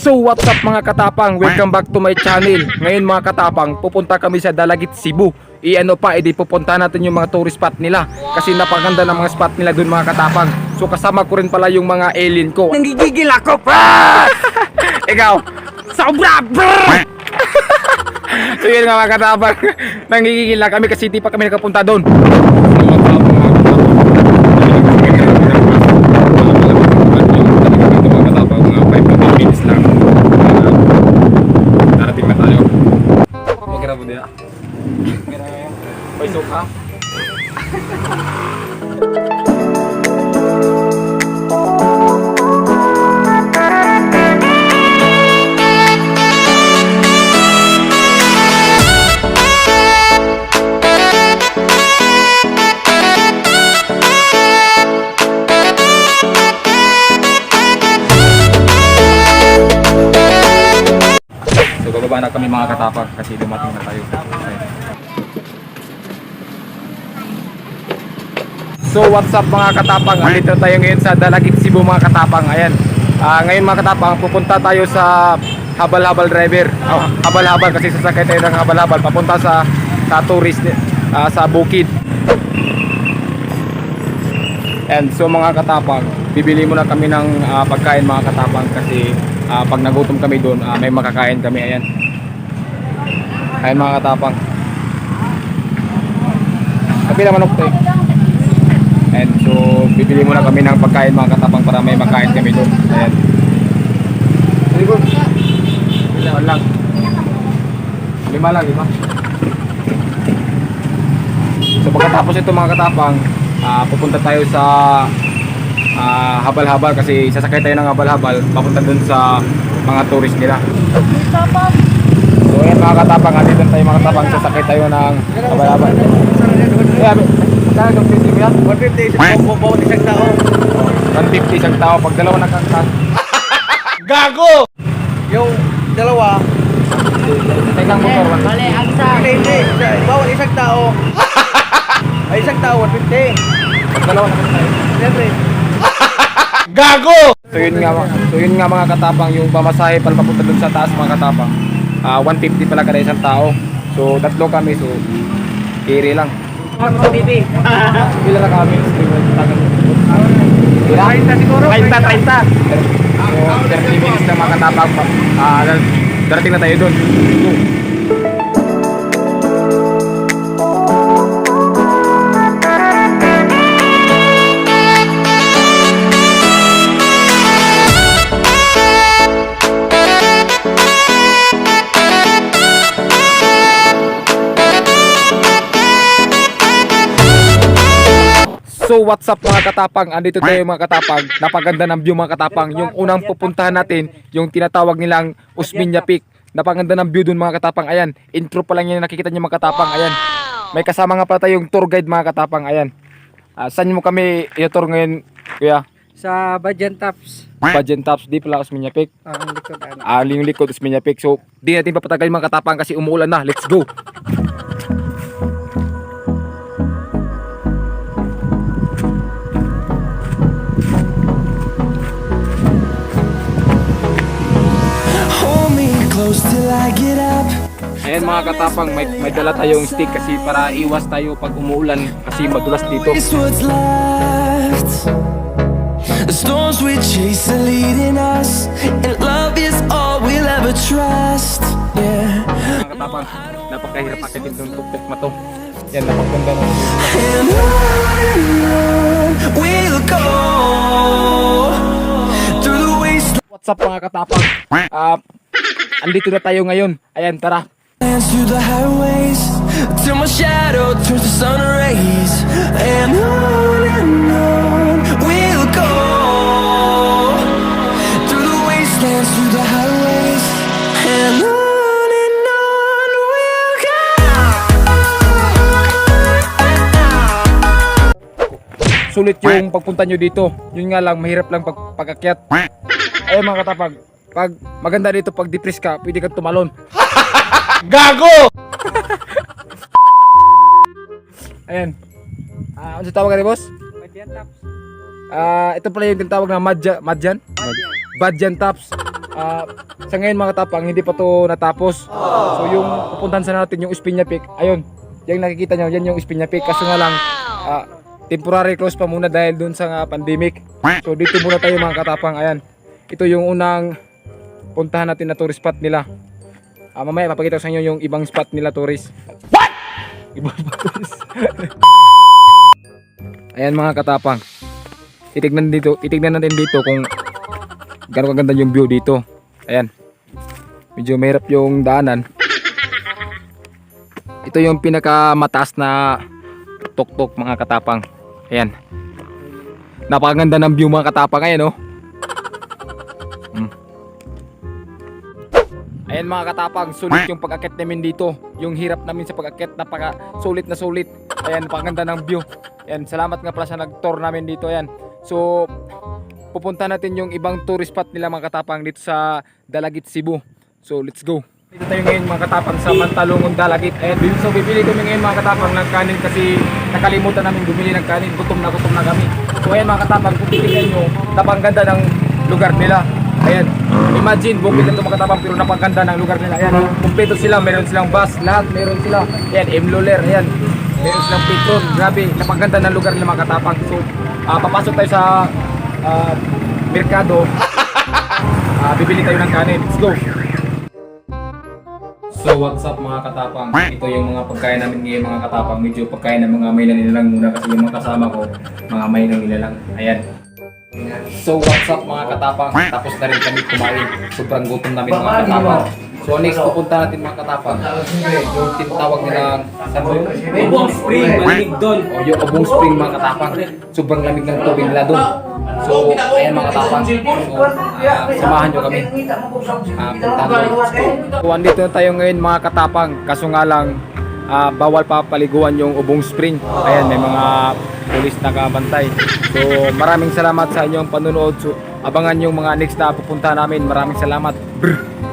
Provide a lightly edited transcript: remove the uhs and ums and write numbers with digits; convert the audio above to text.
So what's up mga katapang, welcome back to my channel. Ngayon mga katapang, pupunta kami sa Dalagit, Cebu. Edi pupunta natin yung mga tourist spot nila. Kasi napaganda ng mga spot nila dun mga katapang. So kasama ko rin pala yung mga alien ko. Nanggigigil ako pa! Ikaw, sobra bro! So yun nga mga katapang, nanggigigil na kami kasi di pa kami nakapunta dun. Pasok ha? So bababa na kami mga katapag kasi dumating na tayo. So what's up mga katapang, andito tayo ngayon sa Dalagit, Cebu mga katapang. Ayan, ngayon mga katapang, pupunta tayo sa habal-habal driver. Habal-habal kasi sasakay tayo ng habal-habal papunta sa tourist, sa bukid. And so mga katapang, bibili muna kami ng pagkain mga katapang kasi pag nagutom kami doon, may makakain kami. Ayan, ayan mga katapang, kapila manok tayo. And so bibili muna kami ng pagkain mga katapang para may makain kami doon. Ayan. Lima lang. Lima. So pagkatapos ito mga katapang, pupunta tayo sa habal-habal kasi sasakay tayo ng habal-habal papunta doon sa mga tourist nila. So ayan mga katapang, andito tayo mga katapang, sasakay tayo ng habal-habal. Yeah, kaya itong 50 yan? 150 bawat isang tao. 150 isang tao pag dalawa nagkakasal. Gago! Yung dalawa, Teka motor. Bale, ang sa hindi. Bawat isang tao. Ay, isang tao, 150. Pag dalawa nagkakasal. Siyempre. Gago! So yun nga mga katapang, yung pamasahe pala papunta dun sa taas mga katapang. 150 pala kada isang tao. So tatlo kami, so kiri lang. Ano bibi? Pila na kami? Pila? 30 siguro. 30. So 30 minutes na mga katapang, darating na tayo dun. So what's up mga katapang, andito tayo mga katapang. Napaganda ng view mga katapang. Yung unang pupuntahan natin, yung tinatawag nilang Osmeña Peak. Napaganda ng view dun mga katapang. Ayan, intro pa lang yan nakikita niyo mga katapang. Ayan, may kasama nga pala tayong tour guide mga katapang. Ayan, saan mo kami i-tour ngayon kuya? Sa Badyan Tops. Badyan Tops, di pala Osmeña Peak. Ang likod. Yung likod Osmeña Peak. So di natin papatagal mga katapang kasi umuulan na. Let's go! Till I get up. Ayan mga katapang, may dala tayong stick kasi para iwas tayo pag umuulan kasi madulas dito. It's what's left. The storms we chase are leading us, and love is all we'll ever trust. Yeah. Mga katapang, napakahirap akitin itong tuktok na to. Yan, napaganda na. And on we'll go through the wastelands, What's up mga katapang? Andito na tayo ngayon. Ayan, tara. through the highways, till my shadow turns to sun rays. And on we'll go through the wastelands, through the highways, and on we'll go. Sulit yung pagpunta nyo dito. Yun nga lang, mahirap lang pag-akyat. Ayun mga katapag, pag maganda dito, pag depress ka, pwede kang tumalon. Gago! Ayan. Ano sa tawag ka boss? Badyan Tops. Ito pala yung tinatawag na Badyan Tops. sa ngayon mga katapang, hindi pa to natapos. So yung pupuntahan sa natin yung Espinya Peak, ayun, yung nakikita nyo, yan yung Espinya Peak. Kaso nga lang, temporary close pa muna dahil dun sa pandemic. So dito muna tayo mga katapang, ayan. Ito yung unang puntahan natin na tourist spot nila. Mamaya papakita ko sa inyo yung ibang spot nila tourist. What? Ibang spot tourist. Ayan mga katapang. Titignan natin dito kung gano'ng kaganda yung view dito. Ayan. Medyo mahirap yung daanan. Ito yung pinakamataas na tuktok mga katapang. Ayan. Napakaganda ng view mga katapang. Ayan oh. Ayan mga katapang, sulit yung pag-akit namin dito. Yung hirap namin sa pag-akit, napaka sulit na sulit. Ayan, napakaganda ng view. Ayan, salamat nga pala sa nag-tour namin dito. Ayan. So, pupunta natin yung ibang tourist spot nila mga katapang dito sa Dalagit, Cebu. So, let's go. Dito tayo ngayon mga katapang sa Mantalungon, Dalagit. Ayan, so bibili kami ngayon mga katapang ng kanin kasi nakalimutan namin bumili ng kanin. Gutom na kami. So, ayan mga katapang, kung titignan nyo, napakaganda ng lugar nila. Ayan, imagine, bukid na ito mga katapang pero napakaganda ng lugar nila. Ayan, kumpleto sila, meron silang bus, lahat meron sila. Ayan, M-Loller, ayan, meron silang Petron. Grabe, napakaganda ng lugar nila mga katapang. So, papasok tayo sa merkado. Bibili tayo ng kanin. Let's go. So what's up mga katapang? Ito yung mga pagkain namin ngayon mga katapang. Medyo pagkain ng mga may nanilalang muna kasi yung mga kasama ko, mga may nanilalang. Ayan. So what's up mga katapang? Tapos na rin kami kumain. Sobrang gutom namin mga katapang. So next pupunta natin mga katapang. Yung tinatawag nilang Obong Spring, malamig doon. O yung Obong Spring mga katapang. Sobrang lamig ng tubig nila doon. So ayan mga katapang. So samahan nyo kami. Punta doon. So andito na tayo ngayon mga katapang. Kaso nga lang bawal pa paliguan yung Obong Spring. Ayan, may mga pulis nakabantay. So maraming salamat sa inyong panunood. So abangan yung mga next na pupunta namin. Maraming salamat. Brr.